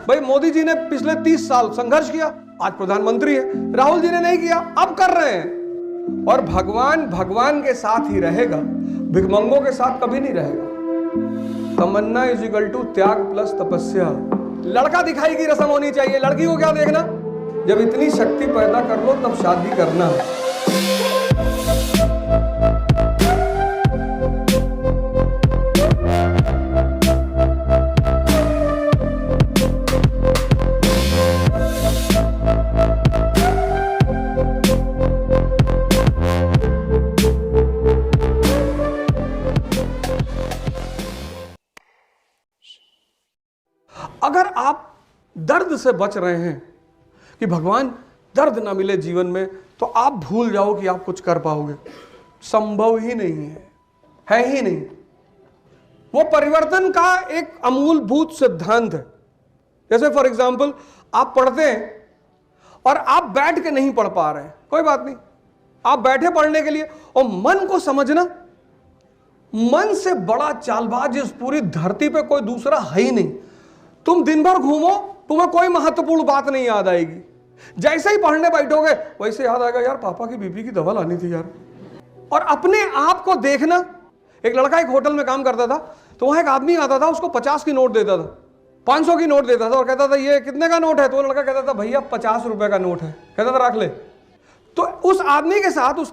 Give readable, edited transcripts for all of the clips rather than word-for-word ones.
भाई मोदी जी ने पिछले 30 साल संघर्ष किया, आज प्रधानमंत्री है। राहुल जी ने नहीं किया, अब कर रहे हैं। और भगवान भगवान के साथ ही रहेगा, भिखमंगों के साथ कभी नहीं रहेगा। तमन्ना इज इक्वल टू त्याग प्लस तपस्या। लड़का दिखाई की रस्म होनी चाहिए, लड़की को क्या देखना। जब इतनी शक्ति पैदा कर लो तब शादी करना। अगर आप दर्द से बच रहे हैं कि भगवान दर्द ना मिले जीवन में, तो आप भूल जाओ कि आप कुछ कर पाओगे। संभव ही नहीं है ही नहीं। वो परिवर्तन का एक अमूलभूत सिद्धांत है। जैसे फॉर एग्जाम्पल आप पढ़ते हैं और आप बैठ के नहीं पढ़ पा रहे हैं, कोई बात नहीं, आप बैठे पढ़ने के लिए। और मन को समझना, मन से बड़ा चालबाज इस पूरी धरती पे कोई दूसरा है ही नहीं। तुम दिन भर घूमो, तुम्हें कोई महत्वपूर्ण बात नहीं याद आएगी। जैसे ही पढ़ने बैठोगे वैसे याद आएगा, यार पापा की बीपी की दवा लानी थी यार। और अपने आप को देखना। एक लड़का एक होटल में काम करता था, तो वहां एक आदमी आता था, उसको 50 की नोट देता था, 500 की नोट देता था और कहता था ये कितने का नोट है। तो वो लड़का कहता था भैया 50 रुपए का नोट है। कहता था रख ले। तो उस आदमी के साथ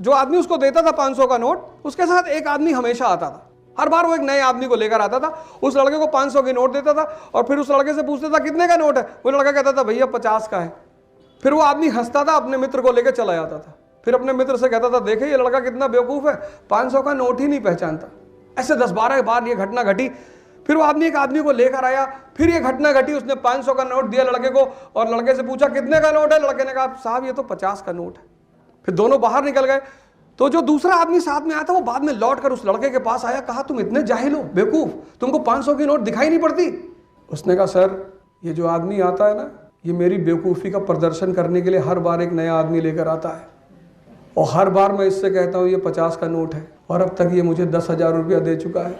जो आदमी उसको देता था 500 का नोट, उसके साथ एक आदमी हमेशा आता था। हर बार वो एक नए आदमी को लेकर आता था, उस लड़के को 500 की नोट देता था और फिर उस लड़के से पूछता था कितने का नोट है। वो लड़का कहता था भैया 50 का है। फिर वो आदमी हंसता था, अपने मित्र को लेकर चला जाता था। फिर अपने मित्र से कहता था देखे ये लड़का कितना बेवकूफ है, 500 का नोट ही नहीं पहचानता। ऐसे 10-12 बार ये घटना घटी। फिर वो आदमी एक आदमी को लेकर आया, फिर ये घटना घटी। उसने 500 का नोट दिया लड़के को और लड़के से पूछा कितने का नोट है। लड़के ने कहा साहब ये तो 50 का नोट है। फिर दोनों बाहर निकल गए। तो जो दूसरा आदमी साथ में आया था वो बाद में लौट कर उस लड़के के पास आया, कहा तुम इतने जाहिल हो, बेवकूफ, तुमको 500 की नोट दिखाई नहीं पड़ती। उसने कहा सर ये जो आदमी आता है ना, ये मेरी बेवकूफ़ी का प्रदर्शन करने के लिए हर बार एक नया आदमी लेकर आता है और हर बार मैं इससे कहता हूँ ये 50 का नोट है और अब तक ये मुझे 10,000 रुपया दे चुका है।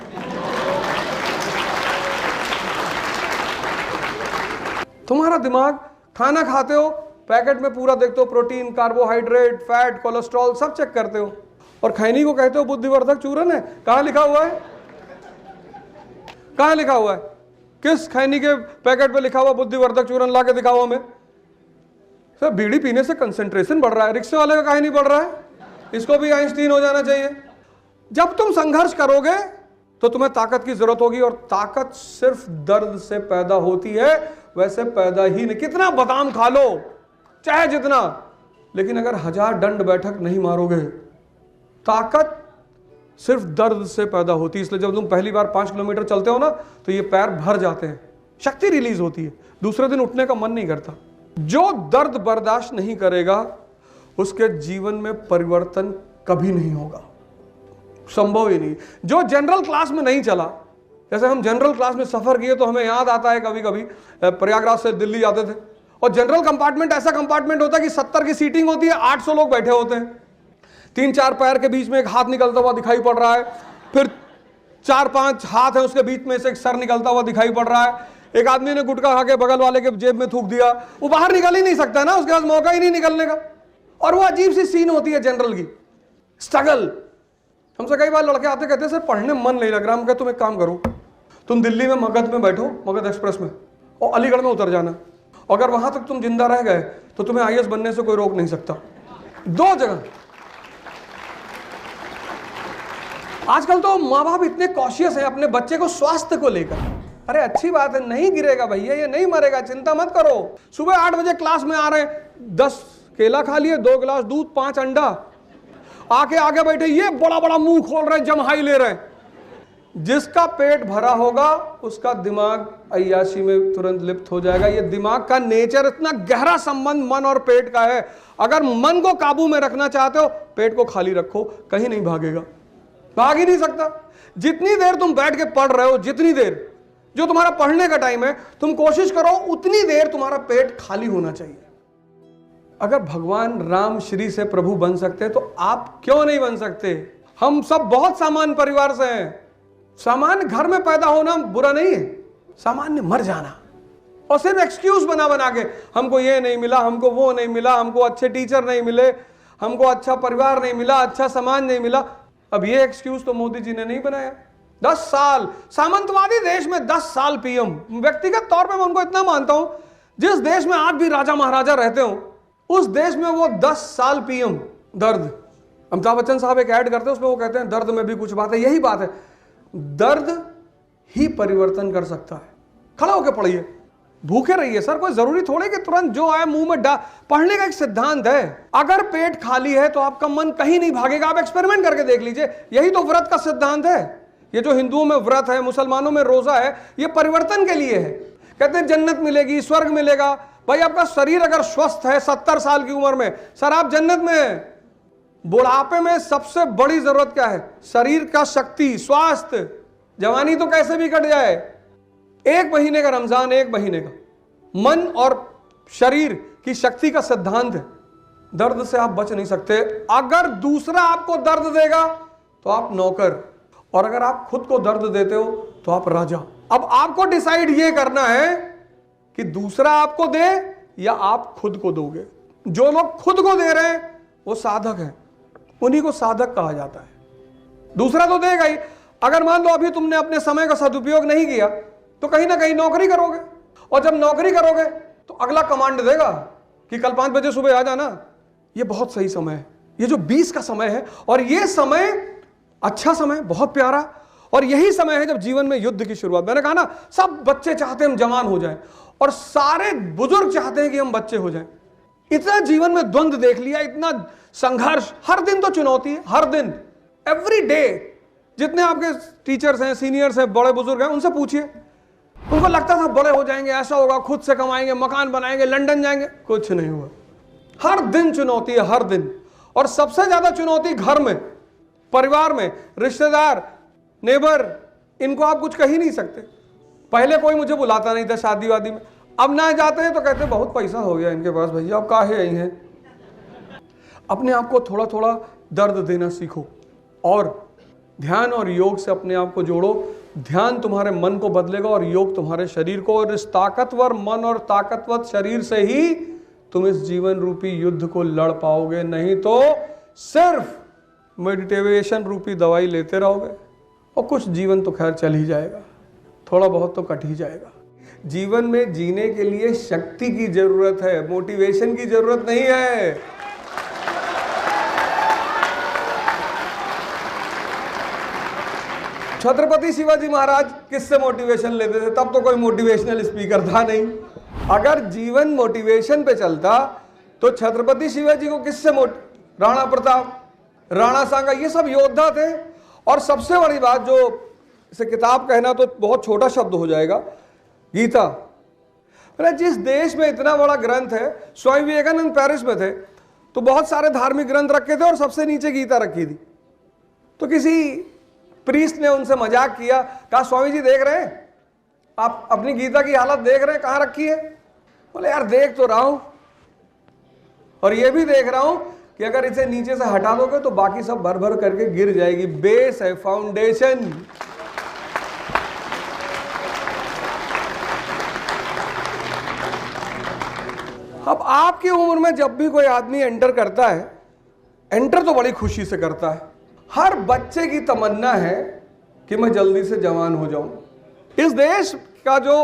तुम्हारा दिमाग, खाना खाते हो पैकेट में पूरा देखते हो, प्रोटीन, कार्बोहाइड्रेट, फैट, कोलेस्ट्रॉल सब चेक करते हो और खैनी को कहते हो बुद्धिवर्धक चूरन है। कहाँ लिखा हुआ है? कहाँ लिखा हुआ है? किस खैनी के पैकेट पे लिखा हुआ बुद्धिवर्धक चूरन? ला के दिखाओ हमें। सर बीड़ी पीने से कंसंट्रेशन बढ़ रहा है, रिक्शे वाले का काहे नहीं बढ़ रहा है? इसको भी आइंस्टीन हो जाना चाहिए। जब तुम संघर्ष करोगे तो तुम्हें ताकत की जरूरत होगी और ताकत सिर्फ दर्द से पैदा होती है, वैसे पैदा ही नहीं। कितना बादाम खा लो चाहे जितना, लेकिन अगर 1000 दंड बैठक नहीं मारोगे, ताकत सिर्फ दर्द से पैदा होती है। इसलिए जब तुम पहली बार 5 किलोमीटर चलते हो ना तो ये पैर भर जाते हैं, शक्ति रिलीज होती है, दूसरे दिन उठने का मन नहीं करता। जो दर्द बर्दाश्त नहीं करेगा उसके जीवन में परिवर्तन कभी नहीं होगा, संभव ही नहीं। जो जनरल क्लास में नहीं चला, जैसे हम जनरल क्लास में सफर किए तो हमें याद आता है कभी कभी प्रयागराज से दिल्ली जाते थे और जनरल कंपार्टमेंट ऐसा कंपार्टमेंट होता है कि 70 की सीटिंग होती है, 800 लोग बैठे होते हैं। 3-4 पैर के बीच में एक हाथ निकलता हुआ दिखाई पड़ रहा है, फिर 4-5 हाथ है उसके बीच में से एक सर निकलता हुआ दिखाई पड़ रहा है। एक आदमी ने गुटखा खा के बगल वाले के जेब में थूक दिया, वो बाहर निकल ही नहीं सकता ना, उसके पास मौका ही नहीं निकलने का। और वो अजीब सी सीन होती है जनरल की, स्ट्रगल। हमसे कई बार लड़के आते कहते सर पढ़ने में मन नहीं लग रहा। हम कहते तुम एक काम करो, तुम दिल्ली में मगध में बैठो, मगध एक्सप्रेस में, और अलीगढ़ में उतर जाना। अगर वहां तक तुम जिंदा रह गए तो तुम्हें आईएएस बनने से कोई रोक नहीं सकता। 2 जगह। आजकल तो माँ बाप इतने कॉशियस हैं अपने बच्चे को स्वास्थ्य को लेकर। अरे अच्छी बात है, नहीं गिरेगा भैया, ये नहीं मरेगा, चिंता मत करो। सुबह 8 बजे क्लास में आ रहे हैं, 10 केला खा लिए, 2 गिलास दूध, 5 अंडा, आके आगे बैठे, ये बड़ा बड़ा मुंह खोल रहे हैं, जमहाई ले रहे हैं। जिसका पेट भरा होगा उसका दिमाग अय्याशी में तुरंत लिप्त हो जाएगा। ये दिमाग का नेचर, इतना गहरा संबंध मन और पेट का है। अगर मन को काबू में रखना चाहते हो, पेट को खाली रखो, कहीं नहीं भागेगा, भाग ही नहीं सकता। जितनी देर तुम बैठ के पढ़ रहे हो, जितनी देर जो तुम्हारा पढ़ने का टाइम है, तुम कोशिश करो उतनी देर तुम्हारा पेट खाली होना चाहिए। अगर भगवान राम श्री से प्रभु बन सकते तो आप क्यों नहीं बन सकते? हम सब बहुत सामान्य परिवार से हैं। सामान्य घर में पैदा होना बुरा नहीं है, सामान्य मर जाना और सिर्फ एक्सक्यूज बना बना के, हमको ये नहीं मिला, हमको वो नहीं मिला, हमको अच्छे टीचर नहीं मिले, हमको अच्छा परिवार नहीं मिला, अच्छा समाज नहीं मिला। अब ये एक्सक्यूज तो मोदी जी ने नहीं बनाया। 10 साल सामंतवादी देश में 10 साल पीएम, व्यक्तिगत तौर पे मैं उनको इतना मानता हूं, जिस देश में आज भी राजा महाराजा रहते हो उस देश में वो 10 साल पीएम। दर्द, अमिताभ बच्चन साहब एक ऐड करते हैं, उसमें वो कहते हैं दर्द में भी कुछ बात है। यही बात है, दर्द ही परिवर्तन कर सकता है। खड़ा होकर पढ़िए, भूखे रहिए सर, कोई जरूरी थोड़े कि तुरंत जो आए मुंह में पढ़ने का एक सिद्धांत है, अगर पेट खाली है तो आपका मन कहीं नहीं भागेगा। आप एक्सपेरिमेंट करके देख लीजिए, यही तो व्रत का सिद्धांत है। ये जो हिंदुओं में व्रत है, मुसलमानों में रोजा है, ये परिवर्तन के लिए है। कहते हैं जन्नत मिलेगी, स्वर्ग मिलेगा। भाई आपका शरीर अगर स्वस्थ है 70 साल की उम्र में, सर आप जन्नत में हैं। बुढ़ापे में सबसे बड़ी जरूरत क्या है? शरीर का शक्ति, स्वास्थ्य। जवानी तो कैसे भी कट जाए, 1 महीने का रमजान, 1 महीने का। मन और शरीर की शक्ति का सिद्धांत है। दर्द से आप बच नहीं सकते। अगर दूसरा आपको दर्द देगा तो आप नौकर, और अगर आप खुद को दर्द देते हो तो आप राजा। अब आपको डिसाइड ये करना है कि दूसरा आपको दे या आप खुद को दोगे। जो लोग खुद को दे रहे हैं वो साधक हैं, उन्हीं को साधक कहा जाता है। दूसरा तो देगा ही। अगर मान लो अभी तुमने अपने समय का सदुपयोग नहीं किया तो कहीं ना कहीं नौकरी करोगे, और जब नौकरी करोगे तो अगला कमांड देगा कि कल 5 बजे सुबह आ जाना। ये बहुत सही समय है, ये जो 20 का समय है, और ये समय अच्छा समय, बहुत प्यारा। और यही समय है जब जीवन में युद्ध की शुरुआत। मैंने कहा ना, सब बच्चे चाहते हैं हम जवान हो जाएं, और सारे बुजुर्ग चाहते हैं कि हम बच्चे हो जाएं। इतना जीवन में द्वंद्व देख लिया, इतना संघर्ष। हर दिन तो चुनौती है, हर दिन, एवरी डे। जितने आपके टीचर्स हैं, सीनियर्स हैं, बड़े बुजुर्ग हैं, उनसे पूछिए, उनको लगता था बड़े हो जाएंगे, ऐसा होगा, खुद से कमाएंगे, मकान बनाएंगे, लंदन जाएंगे। कुछ नहीं हुआ। हर दिन चुनौती है, हर दिन। और सबसे ज्यादा चुनौती घर में, परिवार में, रिश्तेदार, नेबर, इनको आप कुछ कह ही नहीं सकते। पहले कोई मुझे बुलाता नहीं था शादी वादी में, अब ना जाते हैं तो कहते हैं बहुत पैसा हो गया इनके पास, भैया अब काहे आई हैं। अपने आप को थोड़ा थोड़ा दर्द देना सीखो, और ध्यान और योग से अपने आप को जोड़ो। ध्यान तुम्हारे मन को बदलेगा और योग तुम्हारे शरीर को। और इस ताकतवर मन और ताकतवर शरीर से ही तुम इस जीवन रूपी युद्ध को लड़ पाओगे, नहीं तो सिर्फ मेडिटेशन रूपी दवाई लेते रहोगे और कुछ जीवन तो खैर चल ही जाएगा, थोड़ा बहुत तो कट ही जाएगा। जीवन में जीने के लिए शक्ति की जरूरत है, मोटिवेशन की जरूरत नहीं है। छत्रपति शिवाजी महाराज किससे मोटिवेशन लेते थे? तब तो कोई मोटिवेशनल स्पीकर था नहीं। अगर जीवन मोटिवेशन पे चलता तो छत्रपति शिवाजी को किससे राणा प्रताप, राणा सांगा, ये सब योद्धा थे। और सबसे बड़ी बात, जो इसे किताब कहना तो बहुत छोटा शब्द हो जाएगा, गीता। जिस देश में इतना बड़ा ग्रंथ है, स्वामी विवेकानंद पेरिस में थे तो बहुत सारे धार्मिक ग्रंथ रखे थे और सबसे नीचे गीता रखी थी। तो किसी प्रीस्ट ने उनसे मजाक किया, कहा स्वामी जी देख रहे हैं आप अपनी गीता की हालत देख रहे हैं, कहाँ रखी है? बोले यार देख तो रहा हूं, और ये भी देख रहा हूं कि अगर इसे नीचे से हटा दोगे तो बाकी सब भर भर करके गिर जाएगी। बेस है, फाउंडेशन। अब आपकी उम्र में जब भी कोई आदमी एंटर करता है, एंटर तो बड़ी खुशी से करता है। हर बच्चे की तमन्ना है कि मैं जल्दी से जवान हो जाऊं। इस देश का जो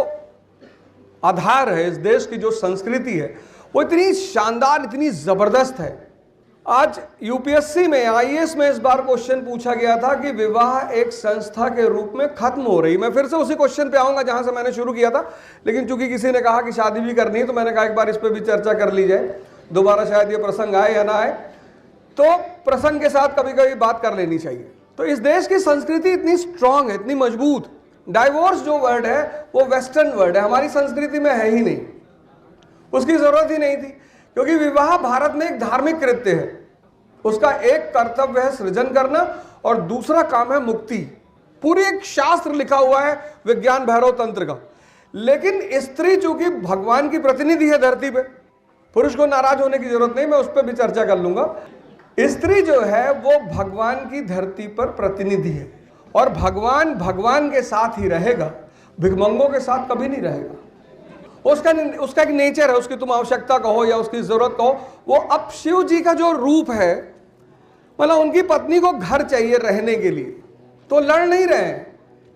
आधार है, इस देश की जो संस्कृति है, वो इतनी शानदार, इतनी जबरदस्त है। आज यूपीएससी में, आईएएस में इस बार क्वेश्चन पूछा गया था कि विवाह एक संस्था के रूप में खत्म हो रही। मैं फिर से उसी क्वेश्चन पे आऊंगा जहां से मैंने शुरू किया था, लेकिन चूंकि किसी ने कहा कि शादी भी करनी है तो मैंने कहा एक बार इस पे भी चर्चा कर ली जाए। दोबारा शायद ये प्रसंग आए या ना आए, तो प्रसंग के साथ कभी कभी बात कर लेनी चाहिए। तो इस देश की संस्कृति इतनी स्ट्रांग है, इतनी मजबूत। डाइवोर्स जो वर्ड है वो वेस्टर्न वर्ड है, हमारी संस्कृति में है ही नहीं, उसकी जरूरत ही नहीं थी, क्योंकि विवाह भारत में एक धार्मिक कृत्य है। उसका एक कर्तव्य है सृजन करना और दूसरा काम है मुक्ति। पूरी एक शास्त्र लिखा हुआ है विज्ञान भैरव तंत्र का। लेकिन स्त्री चूंकि भगवान की प्रतिनिधि है धरती पे, पुरुष को नाराज होने की जरूरत नहीं, मैं उस पर भी चर्चा कर लूंगा। स्त्री जो है वो भगवान की धरती पर प्रतिनिधि है, और भगवान भगवान के साथ ही रहेगा, भिखमंगों के साथ कभी नहीं रहेगा। उसका एक नेचर है, उसकी तुम आवश्यकता कहो या उसकी जरूरत कहो। वो अब शिव जी का जो रूप है, मतलब उनकी पत्नी को घर चाहिए रहने के लिए, तो लड़ नहीं रहे हैं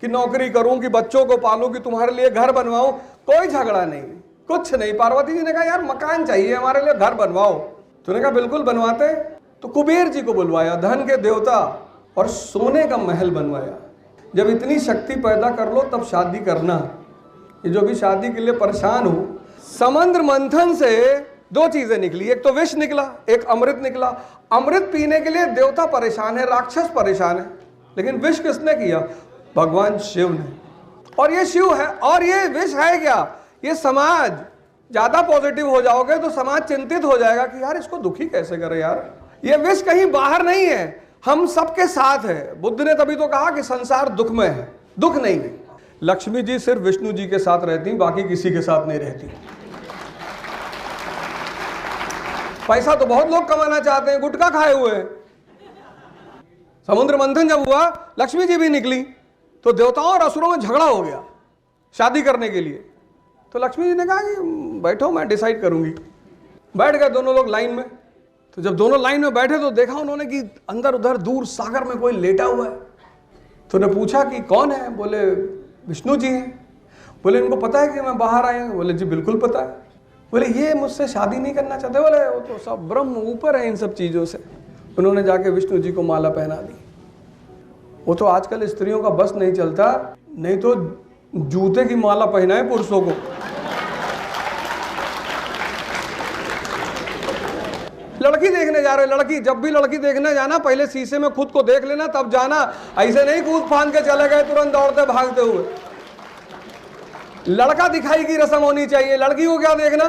कि नौकरी करूं कि बच्चों को पालूं कि तुम्हारे लिए घर बनवाऊं, कोई झगड़ा नहीं, कुछ नहीं। पार्वती जी ने कहा यार मकान चाहिए हमारे लिए, घर बनवाओ। तूने कहा बिल्कुल बनवाते। तो कुबेर जी को बुलवाया, धन के देवता, और सोने का महल बनवाया। जब इतनी शक्ति पैदा कर लो तब शादी करना। ये जो भी शादी के लिए परेशान हो, समुद्र मंथन से दो चीजें निकली, एक तो विष निकला, एक अमृत निकला। अमृत पीने के लिए देवता परेशान है, राक्षस परेशान है, लेकिन विष किसने किया? भगवान शिव ने। और ये शिव है, और ये विष है क्या? ये समाज। ज्यादा पॉजिटिव हो जाओगे तो समाज चिंतित हो जाएगा कि यार इसको दुखी कैसे करे यार। ये विष कहीं बाहर नहीं है, हम सबके साथ है। बुद्ध ने तभी तो कहा कि संसार दुखमय है, दुख नहीं है। लक्ष्मी जी सिर्फ विष्णु जी के साथ रहती, बाकी किसी के साथ नहीं रहती। पैसा तो बहुत लोग कमाना चाहते हैं, गुटखा खाए हुए हैं। समुद्र मंथन जब हुआ, लक्ष्मी जी भी निकली, तो देवताओं और असुरों में झगड़ा हो गया शादी करने के लिए। तो लक्ष्मी जी ने कहा कि बैठो, मैं डिसाइड करूंगी। बैठ गए दोनों लोग लाइन में। तो जब दोनों लाइन में बैठे तो देखा उन्होंने कि अंदर उधर दूर सागर में कोई लेटा हुआ है। तो उन्होंने पूछा कि कौन है? बोले विष्णु जी हैं। बोले इनको पता है कि मैं बाहर आए हैं? बोले जी बिल्कुल पता है। बोले ये मुझसे शादी नहीं करना चाहते? बोले वो तो सब ब्रह्म ऊपर है इन सब चीज़ों से। उन्होंने जाके विष्णु जी को माला पहना दी। वो तो आजकल स्त्रियों का बस नहीं चलता, नहीं तो जूते की माला पहनाए पुरुषों को। लड़की देखने जा रहे, लड़की, जब भी लड़की देखने जाना पहले शीशे में खुद को देख लेना तब जाना। ऐसे नहीं कूद फांद के चले गए तुरंत दौड़ते भागते हुए। लड़का दिखाई की रस्म होनी चाहिए। लड़की को क्या देखना?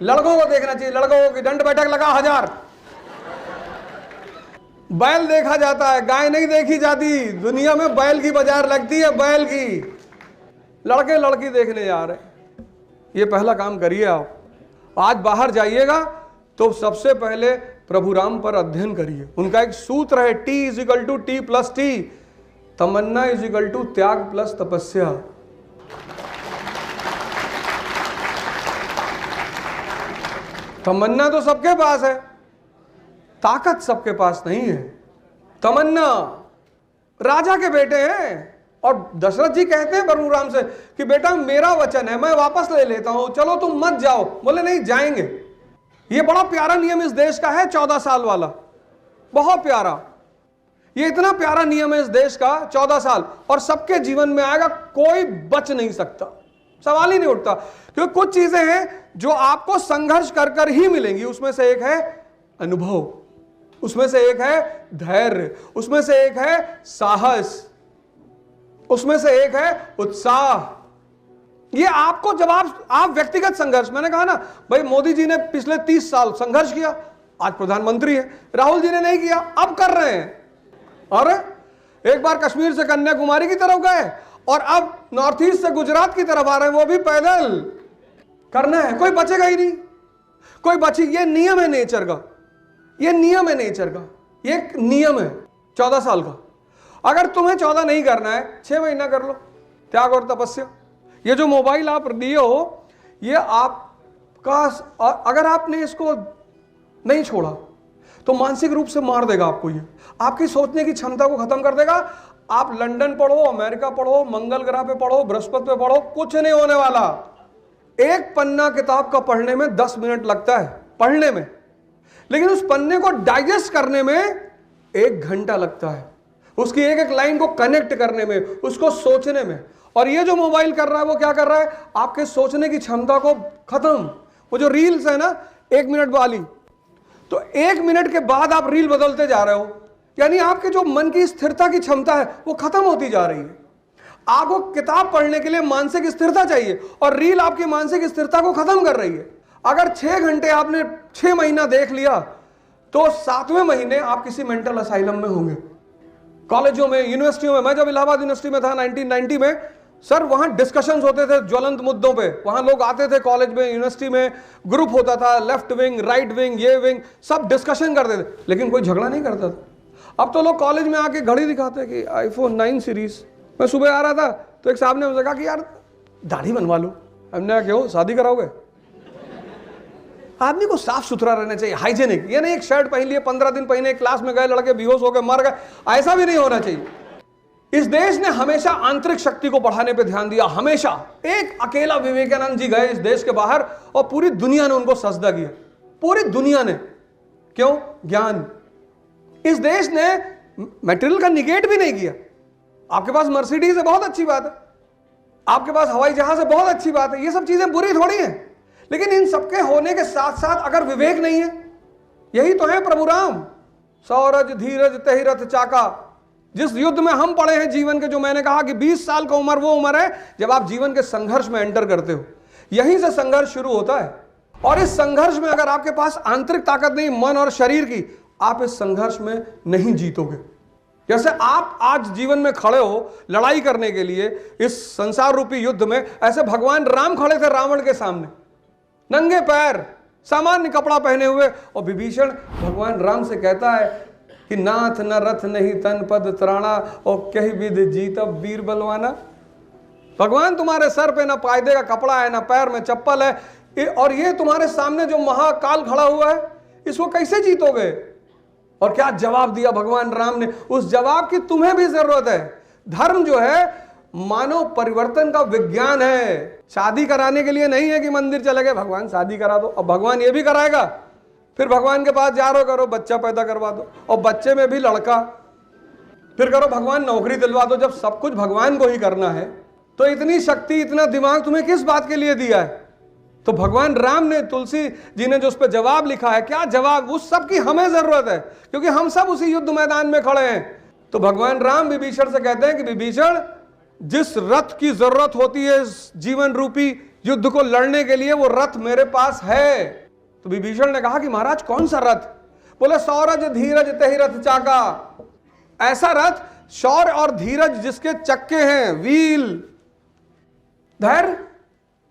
लड़कों को देखना चाहिए। लड़कों की दंड बैठक लगा 1000। बैल देखा जाता है, गाय नहीं देखी जाती। दुनिया में बैल की बाजार लगती है, बैल की। लड़के लड़की देखने जा रहे। ये पहला काम करिए आप। आज बाहर जाइएगा तो सबसे पहले प्रभु राम पर अध्ययन करिए। उनका एक सूत्र है, T=T+T। तमन्ना = त्याग प्लस तपस्या। तमन्ना तो सबके पास है, ताकत सबके पास नहीं है। तमन्ना राजा के बेटे हैं, और दशरथ जी कहते हैं प्रभु राम से कि बेटा मेरा वचन है, मैं वापस ले लेता हूं, चलो तुम मत जाओ। बोले नहीं जाएंगे। ये बड़ा प्यारा नियम इस देश का है, 14 साल वाला, बहुत प्यारा। ये इतना प्यारा नियम है इस देश का, 14 साल, और सबके जीवन में आएगा, कोई बच नहीं सकता, सवाल ही नहीं उठता। क्योंकि कुछ चीजें हैं जो आपको संघर्ष कर कर ही मिलेंगी। उसमें से एक है अनुभव, उसमें से एक है धैर्य, उसमें से एक है साहस, उसमें से एक है उत्साह। ये आपको, जब आप व्यक्तिगत संघर्ष, मैंने कहा ना भाई मोदी जी ने पिछले 30 साल संघर्ष किया, आज प्रधानमंत्री है। राहुल जी ने नहीं किया, अब कर रहे हैं। और एक बार कश्मीर से कन्याकुमारी की तरफ गए, और अब नॉर्थ ईस्ट से गुजरात की तरफ आ रहे हैं, वो भी पैदल। करना है, कोई बचेगा ही नहीं, कोई बची। ये नियम है नेचर का, ये नियम है नेचर का, ये एक नियम है 14 साल का। अगर तुम्हें 14 नहीं करना है, 6 महीना कर लो, त्याग और तपस्या। ये जो मोबाइल आप लिए हो, ये आपका, अगर आपने इसको नहीं छोड़ा तो मानसिक रूप से मार देगा आपको। ये आपकी सोचने की क्षमता को खत्म कर देगा। आप लंदन पढ़ो, अमेरिका पढ़ो, मंगल ग्रह पे पढ़ो, बृहस्पति पे पढ़ो, कुछ नहीं होने वाला। एक पन्ना किताब का पढ़ने में 10 मिनट लगता है, पढ़ने में, लेकिन उस पन्ने को डाइजेस्ट करने में 1 घंटा लगता है। उसकी एक एक लाइन को कनेक्ट करने में, उसको सोचने में। और ये जो मोबाइल कर रहा है, वो क्या कर रहा है? आपके सोचने की क्षमता को खत्म। वो जो रील्स है ना 1 मिनट वाली, तो 1 मिनट के बाद आप रील बदलते जा रहे हो, यानी आपके जो मन की स्थिरता की क्षमता है वो खत्म होती जा रही है। आपको किताब पढ़ने के लिए मानसिक स्थिरता चाहिए, और रील आपकी मानसिक स्थिरता को खत्म कर रही है। अगर 6 घंटे आपने 6 महीना देख लिया, तो 7वें महीने आप किसी मेंटल असाइलम में होंगे। कॉलेजों में, यूनिवर्सिटियों में, मैं जब इलाहाबाद यूनिवर्सिटी में था 1990 में, सर वहां डिस्कशंस होते थे ज्वलंत मुद्दों पे। वहां लोग आते थे कॉलेज में, यूनिवर्सिटी में, ग्रुप होता था, लेफ्ट विंग, राइट विंग, ये विंग, सब डिस्कशन करते थे, लेकिन कोई झगड़ा नहीं करता था। अब तो लोग कॉलेज में आके घड़ी दिखाते हैं कि iPhone 9 सीरीज। मैं सुबह आ रहा था तो एक साहब ने मुझे कहा कि यार दाढ़ी बनवा लो। हमने क्यों शादी कराओगे? आदमी को साफ सुथरा रहना चाहिए, हाइजेनिक। ये नहीं एक शर्ट पहन लिए 15 दिन पहने क्लास में गए, लड़के बेहोश हो गए मर गए, ऐसा भी नहीं होना चाहिए। इस देश ने हमेशा आंतरिक शक्ति को बढ़ाने पे ध्यान दिया, हमेशा। एक अकेला विवेकानंद जी गए इस देश के बाहर और पूरी दुनिया ने उनको सजदा किया, पूरी दुनिया ने। क्यों? ज्ञान। इस देश ने मटेरियल का निगेट भी नहीं किया। आपके पास मर्सिडीज है, बहुत अच्छी बात है, आपके पास हवाई जहाज है, बहुत अच्छी बात है, ये सब चीजें बुरी थोड़ी है। लेकिन इन सबके होने के साथ साथ अगर विवेक नहीं है, यही तो है प्रभु राम, सौरज धीरज तहि रथ चाका। जिस युद्ध में हम पड़े हैं जीवन के, जो मैंने कहा कि 20 साल का उम्र वो उम्र है जब आप जीवन के संघर्ष में एंटर करते हो। यहीं से संघर्ष शुरू होता है, और इस संघर्ष में अगर आपके पास आंतरिक ताकत नहीं, मन और शरीर की, आप इस संघर्ष में नहीं जीतोगे। जैसे आप आज जीवन में खड़े हो लड़ाई करने के लिए इस संसार रूपी युद्ध में, ऐसे भगवान राम खड़े थे रावण के सामने, नंगे पैर, सामान्य कपड़ा पहने हुए, और विभीषण भगवान राम से कहता है कि नाथ न रथ नहीं तन पद त्राणा, और कही विधि जीतब वीर बलवाना। भगवान तुम्हारे सर पे ना पायदे का कपड़ा है, ना पैर में चप्पल है, और ये तुम्हारे सामने जो महाकाल खड़ा हुआ है, इसको कैसे जीतोगे? और क्या जवाब दिया भगवान राम ने? उस जवाब की तुम्हें भी जरूरत है। धर्म जो है मानव परिवर्तन का विज्ञान है। शादी कराने के लिए नहीं है कि मंदिर चले गए भगवान शादी करा दो, अब भगवान ये भी कराएगा। फिर भगवान के पास जा रहे हो, करो बच्चा पैदा करवा दो, और बच्चे में भी लड़का, फिर करो भगवान नौकरी दिलवा दो। जब सब कुछ भगवान को ही करना है तो इतनी शक्ति, इतना दिमाग तुम्हें किस बात के लिए दिया है? तो भगवान राम ने, तुलसी जी ने जो उस पर जवाब लिखा है, क्या जवाब? उस सब की हमें जरूरत है, क्योंकि हम सब उसी युद्ध मैदान में खड़े हैं। तो भगवान राम विभीषण से कहते हैं कि विभीषण, जिस रथ की जरूरत होती है जीवन रूपी युद्ध को लड़ने के लिए, वो रथ मेरे पास है। तो विभीषण ने कहा कि महाराज कौन सा रथ? बोले सौरज धीरज तहि रथ चाका। ऐसा रथ, शौर्य और धीरज जिसके चक्के हैं, व्हील, धैर्य।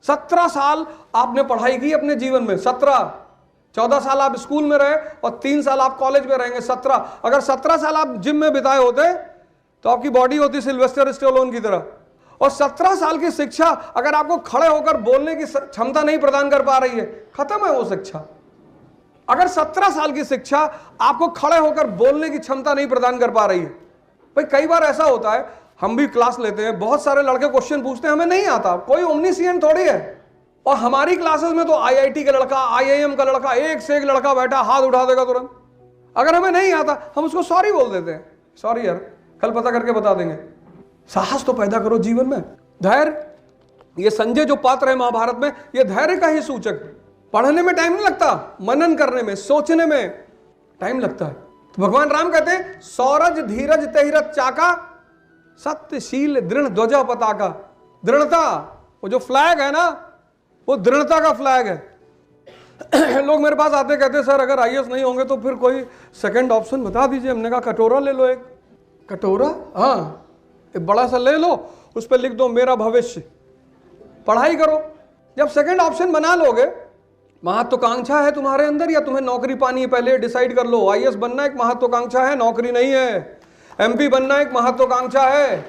17 साल आपने पढ़ाई की अपने जीवन में, 14 साल आप स्कूल में रहे और 3 साल आप कॉलेज में रहेंगे, 17। अगर 17 साल आप जिम में बिताए होते तो आपकी बॉडी होती सिल्वेस्टर स्टेलोन की तरह। और 17 साल की शिक्षा अगर आपको खड़े होकर बोलने की क्षमता नहीं प्रदान कर पा रही है, खत्म है वो शिक्षा। अगर 17 साल की शिक्षा आपको खड़े होकर बोलने की क्षमता नहीं प्रदान कर पा रही है, भाई कई बार ऐसा होता है, हम भी क्लास लेते हैं, बहुत सारे लड़के क्वेश्चन पूछते हैं, हमें नहीं आता, कोई ओमनीसिएंट थोड़ी है। और हमारी क्लासेस में तो IIT का लड़का, IIM का लड़का, एक से एक लड़का बैठा हाथ उठा देगा तुरंत। अगर हमें नहीं आता हम उसको सॉरी बोल देते हैं, सॉरी यार कल पता करके बता देंगे। साहस तो पैदा करो जीवन में, धैर्य। ये संजय जो पात्र है महाभारत में, ये धैर्य का ही सूचक है। पढ़ने में टाइम नहीं लगता, मनन करने में, सोचने में टाइम लगता है। तो भगवान राम कहते हैं सौरज धीरज तहि रथ चाका, सत्यशील दृढ़ ध्वजा पताका। दृढ़ता, वो जो फ्लैग है ना, वो दृढ़ता का फ्लैग है। लोग मेरे पास आते कहते सर अगर IAS नहीं होंगे तो फिर कोई सेकंड ऑप्शन बता दीजिए। हमने कहा कटोरा ले लो, एक कटोरा, हाँ एक बड़ा सा ले लो, उस पर लिख दो मेरा भविष्य, पढ़ाई करो। जब सेकंड ऑप्शन बना लोगे, महत्वाकांक्षा है तुम्हारे अंदर या तुम्हें नौकरी पानी है, पहले डिसाइड कर लो। IAS बनना एक महत्वाकांक्षा है, नौकरी नहीं है। MP बनना एक महत्वाकांक्षा है।